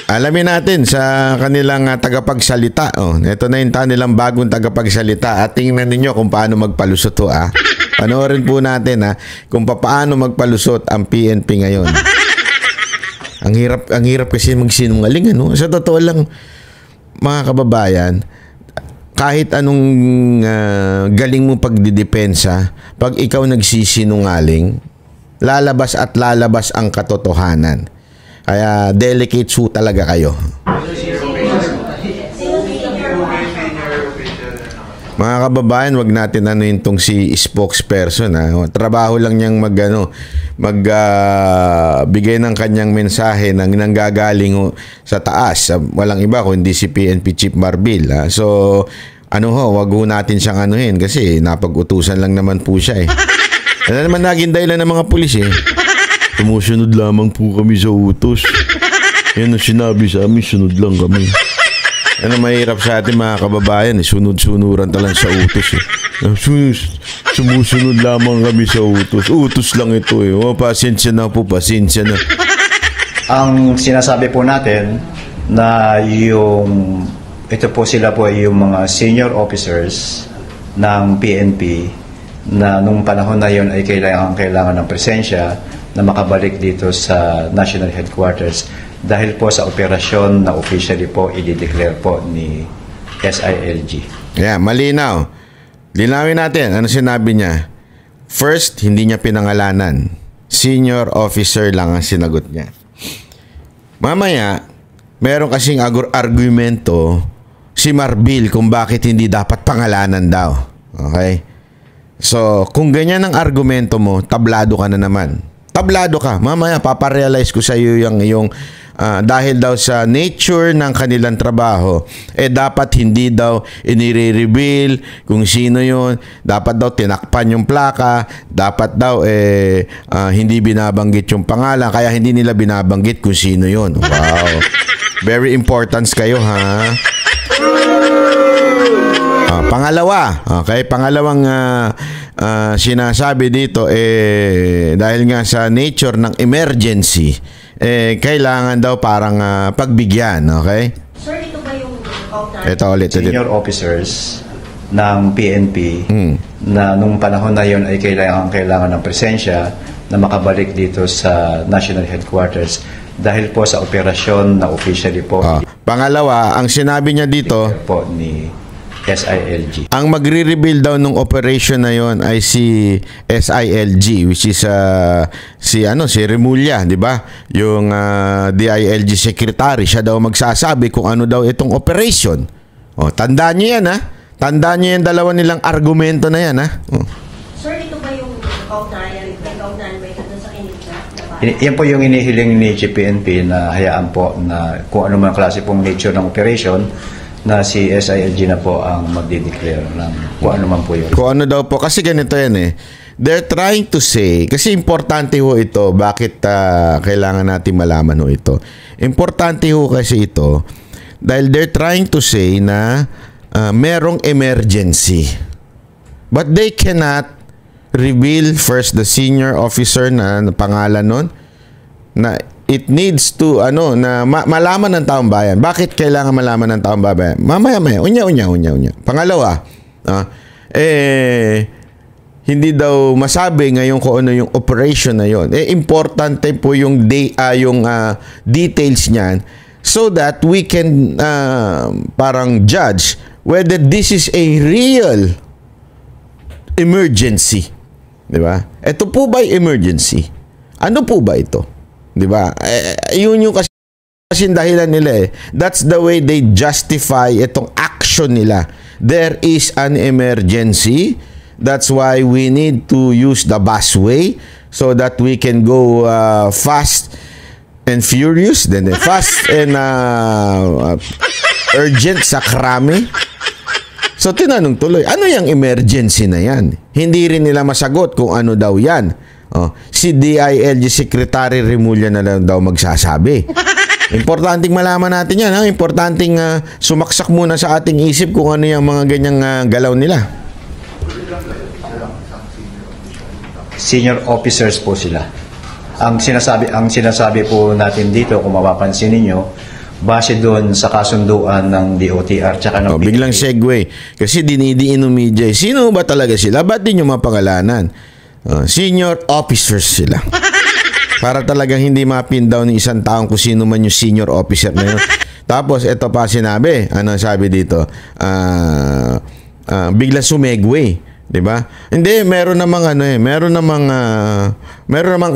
Alamin natin sa kanilang tagapagsalita. Ito na yung kanilang bagong tagapagsalita. At tingnan ninyo kung paano magpalusot to. Panoorin po natin kung paano magpalusot ang PNP ngayon. Ang hirap kasi magsinungaling. Sa totoo lang, mga kababayan, kahit anong galing mo pagdidepensa, pag ikaw nagsisinungaling, lalabas at lalabas ang katotohanan. Kaya delicate su talaga kayo. Mga kababayan, wag natin itong si spokesperson. Trabaho lang niyang bigay ng kanyang mensahe nang nanggagaling sa taas. Walang iba kundi si PNP Chief Marbil. So, wag natin siyang anuhin kasi napag-utusan lang naman po siya eh. Ano naman naging dahilan ng mga pulis eh. Sumusunod lamang po kami sa utos. Yan ang sinabi sa amin, sunod lang kami. Ano mahirap sa atin mga kababayan, sunod-sunuran talang sa utos eh. Sumusunod lamang kami sa utos. Utos lang ito eh. Pasensya na po, pasensya na. Ang sinasabi po natin na ito po sila po ay yung mga senior officers ng PNP na nung panahon na yon ay kailangan ng presensya na makabalik dito sa National Headquarters dahil po sa operasyon na officially po i-declare po ni SILG. Yeah, malinaw. Linawin natin. Ano sinabi niya? First, hindi niya pinangalanan. Senior officer lang ang sinagot niya. Mamaya, meron kasing argumento si Marbil kung bakit hindi dapat pangalanan daw. Okay? So, kung ganyan ang argumento mo, tablado ka na naman. Tablado ka. Mamaya, paparealize ko sa iyo yung dahil daw sa nature ng kanilang trabaho, dapat hindi daw inire-reveal kung sino yun. Dapat daw tinakpan yung plaka. Dapat daw hindi binabanggit yung pangalan. Kaya hindi nila binabanggit kung sino yun. Wow. Very important kayo, ha? Pangalawa, okay? Pangalawang sinasabi dito dahil nga sa nature ng emergency, kailangan daw parang pagbigyan, okay? Sir, ito ba yung ito ulit. Senior officers ng PNP na nung panahon na yon ay kailangan ng presensya na makabalik dito sa National Headquarters dahil po sa operasyon na officially po pangalawa, ang sinabi niya dito po ni SILG. Ang magre-reveal daw nung operation na yon ay si SILG, which is si Remulla, di ba? Yung DILG secretary, siya daw magsasabi kung ano daw itong operation. Tandaan niyo yan, ha? Tandaan niyo yung dalawa nilang argumento na yan, ha? Sir, ito ba yung kaugnayan ba ito sa kinita? Yan po yung inihiling ni GPNP na hayaan po na kung ano man klase pong nature ng operation na si SILG na po ang magde-declare ng kung ano man po yun. Kung ano daw po. Kasi ganito yan eh. They're trying to say, kasi importante ho ito, bakit kailangan natin malaman ho ito. Importante ho kasi ito, dahil they're trying to say na merong emergency. But they cannot reveal first the senior officer na pangalan nun, na it needs to na malaman ng taong bayan. Bakit kailangan malaman ng taong bayan? Mamaya. Unya. Pangalawa, hindi daw masabi ngayon kung ano yung operation na yon. Importante po yung details niyan so that we can parang judge whether this is a real emergency. Di ba? Ito po ba emergency? Ano po ba ito? Diba? Yun yung kasi dahilan nila eh. That's the way they justify itong action nila. There is an emergency. That's why we need to use the busway so that we can go fast and furious. Then fast and urgent sa krami. So tinanong tuloy, ano yung emergency na yan? Hindi rin nila masagot kung ano daw yan. Si DILG Secretary Remulla na lang daw magsasabi. Importanteng malaman natin yan. Importanteng sumaksak muna sa ating isip kung ano yung mga ganyang galaw nila. Senior officers po sila. Ang sinasabi po natin dito, kung mapapansin ninyo, base doon sa kasunduan ng DOTR tsaka ng Biglang segue. Kasi dinidiin ng media. Sino ba talaga sila? Ba't di nyo mapangalanan? Senior officers sila. Para talagang hindi mapin down ng isang taong kung sino man yung senior officer na yun. Tapos, ito pa sinabi. Ano sabi dito? Biglang sumegway. Diba? Hindi, meron namang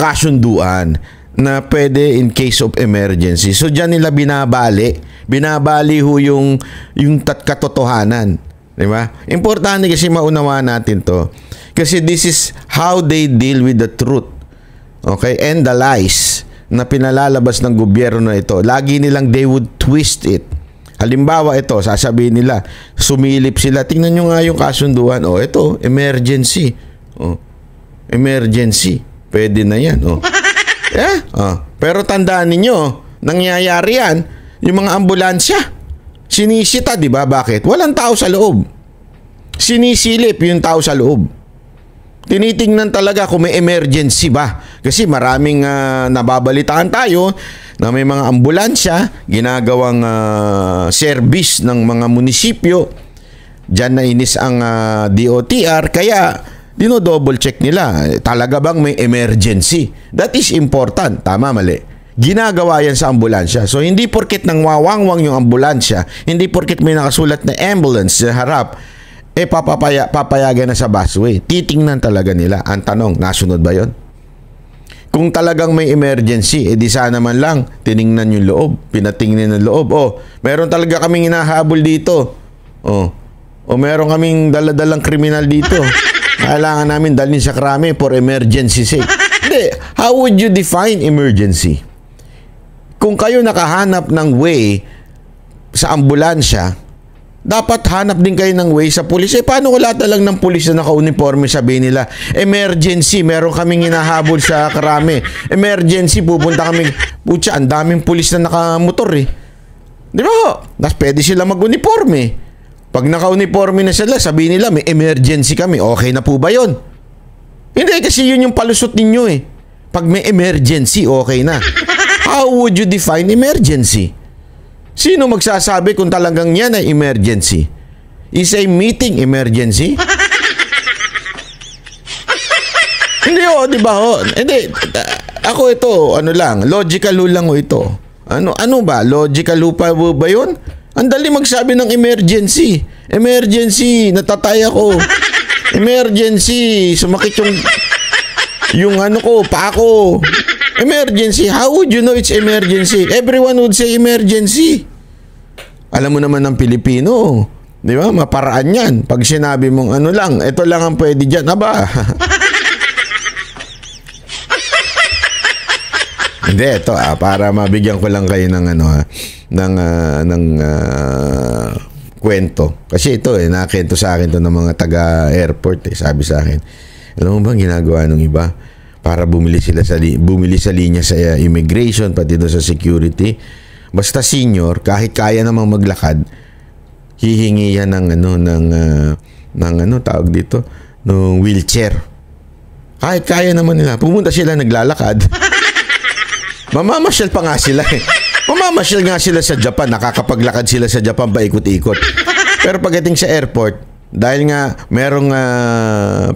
kasunduan na pwede in case of emergency. So, dyan nila binabali ho yung katotohanan. Diba? Importante kasi maunawaan natin to. Kasi this is how they deal with the truth. Okay? And the lies na pinalalabas ng gobyerno na ito. Lagi nilang they would twist it. Halimbawa ito, sasabihin nila, sumilip sila. Tingnan nyo nga yung kasunduan. Ito, emergency. Emergency. Pwede na yan. Pero tandaan ninyo, nangyayari yan, yung mga ambulansya, sinisita, di ba? Bakit? Walang tao sa loob. Sinisilip yung tao sa loob. Tinitingnan talaga kung may emergency ba. Kasi maraming nababalitaan tayo na may mga ambulansya, ginagawang service ng mga munisipyo. Diyan na inis ang DOTR, kaya dino-double check nila. Talaga bang may emergency? That is important. Tama, mali. Ginagawa yan sa ambulansya. So, hindi porket nang wawangwang yung ambulansya, hindi porket may nakasulat na ambulance sa harap, papayagan na sa busway. Titingnan talaga nila. Ang tanong, nasunod ba yon? Kung talagang may emergency, di sana man lang tiningnan yung loob, pinatingnan ng loob. Meron talaga kaming hinahabol dito. Meron kaming daladalang kriminal dito. Kailangan namin dalhin sa krami for emergency sake. Hindi, how would you define emergency? Kung kayo nakahanap ng way sa ambulansya, dapat hanap din kayo ng way sa pulis. Paano wala lang ng pulis na naka-uniforme, sabihin nila, emergency, meron kaming hinahabol sa karami. Emergency, pupunta kami. Putya, ang daming pulis na nakamotor Di ba? Pwede sila mag-uniforme. Pag naka-uniforme na sila, sabihin nila, may emergency kami. Okay na po ba yon? Hindi, kasi yun yung palusot ninyo Pag may emergency, okay na. How would you define emergency? Sino magsasabi kung talagang yan ay emergency? Is a meeting emergency? Hindi di ba Hindi, ako ito, logical lang ito. Ano ba? Logical pa ba yun? Ang dali magsabi ng emergency. Emergency, natatay ako. Emergency, sumakit yung paa ko. Emergency. How would you know it's emergency? Everyone would say emergency. Alam mo naman ng Pilipino, di ba? Maparaan yan. Pag sinabi mong ito lang ang pwede dyan. Aba. Hindi, ito para mabigyan ko lang kayo ng kwento. Kasi ito nakento sa akin to ng mga taga-airport sabi sa akin, alam mo bang ginagawa ng iba? Para bumili sa linya sa immigration, pati doon sa security. Basta senior, kahit kaya namang maglakad, hihingi yan ng tawag dito, ng wheelchair. Kahit kaya naman nila, pumunta sila naglalakad. Mamamasyal pa nga sila Mamamasyal nga sila sa Japan, nakakapaglakad sila sa Japan paikot-ikot. Pero pagdating sa airport, dahil nga merong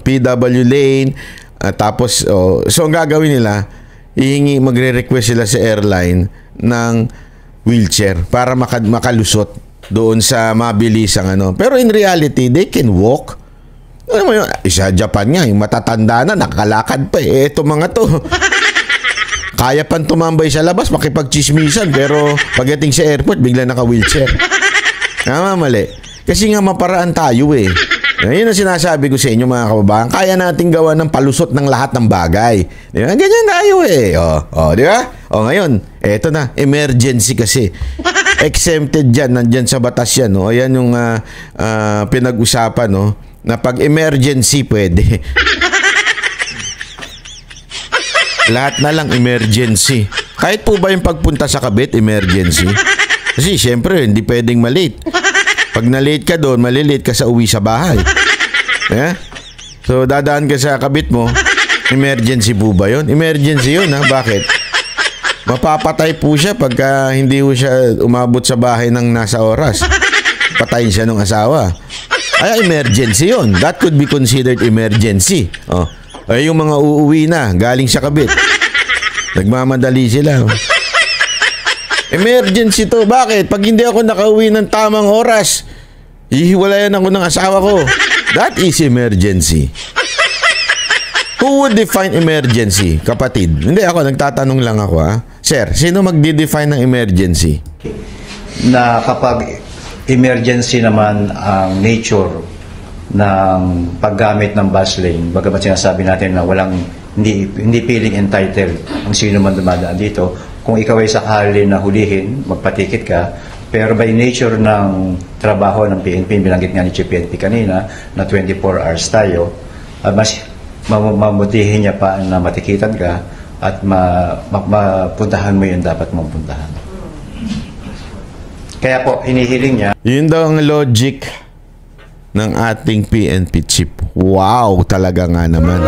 PW lane, tapos, so ang gagawin nila, magre-request sila sa airline ng wheelchair para makalusot doon sa mabilisang Pero in reality, they can walk. Ano mo yun? Sa Japan nga, yung matatanda na, nakakalakad pa Ito mga to. Kaya pang tumambay sa labas, makipagchismisan, pero pagdating sa airport, bigla naka-wheelchair. Mali. Kasi nga maparaan tayo Yun ang sinasabi ko sa inyo mga kababayan. Kaya nating gawa ng palusot ng lahat ng bagay. Di ba? Ganyan tayo di ba? Ngayon, eto na, emergency kasi. Exempted dyan, nandyan sa batas yan. Ayan yung pinag-usapan, na pag emergency pwede. Lahat na lang emergency. Kahit po ba yung pagpunta sa kabit, emergency? Kasi syempre, hindi pwedeng malate. Pag na-late ka doon, malilate ka sa uwi sa bahay. So, dadaan ka sa kabit mo, emergency po ba yun? Emergency yun, Bakit? Mapapatay po siya pagka hindi po siya umabot sa bahay ng nasa oras. Patayin siya ng asawa. Ay, emergency yon. That could be considered emergency. Oh. Ay, yung mga uuwi na, galing sa kabit. Nagmamadali sila. Emergency to. Bakit? Pag hindi ako nakauwi ng tamang oras, hihiwalayan ako ng asawa ko. That is emergency. Who would define emergency, kapatid? Hindi ako, nagtatanong lang ako ha. Sir, sino magdi-define ng emergency? Na kapag emergency naman ang nature ng paggamit ng bus lane, bagamat sinasabi natin na hindi feeling entitled ang sino man dumadaan dito. Kung ikaw ay sakali na hulihin, magpatikit ka, pero by nature ng trabaho ng PNP, binanggit nga ni Chief PNP kanina, na 24 hours tayo, mas mamutihin niya pa na matikitan ka at mapuntahan mo yung dapat mong puntahan. Kaya po, hinihiling niya. Yun daw ang logic ng ating PNP chief. Wow, talaga nga naman.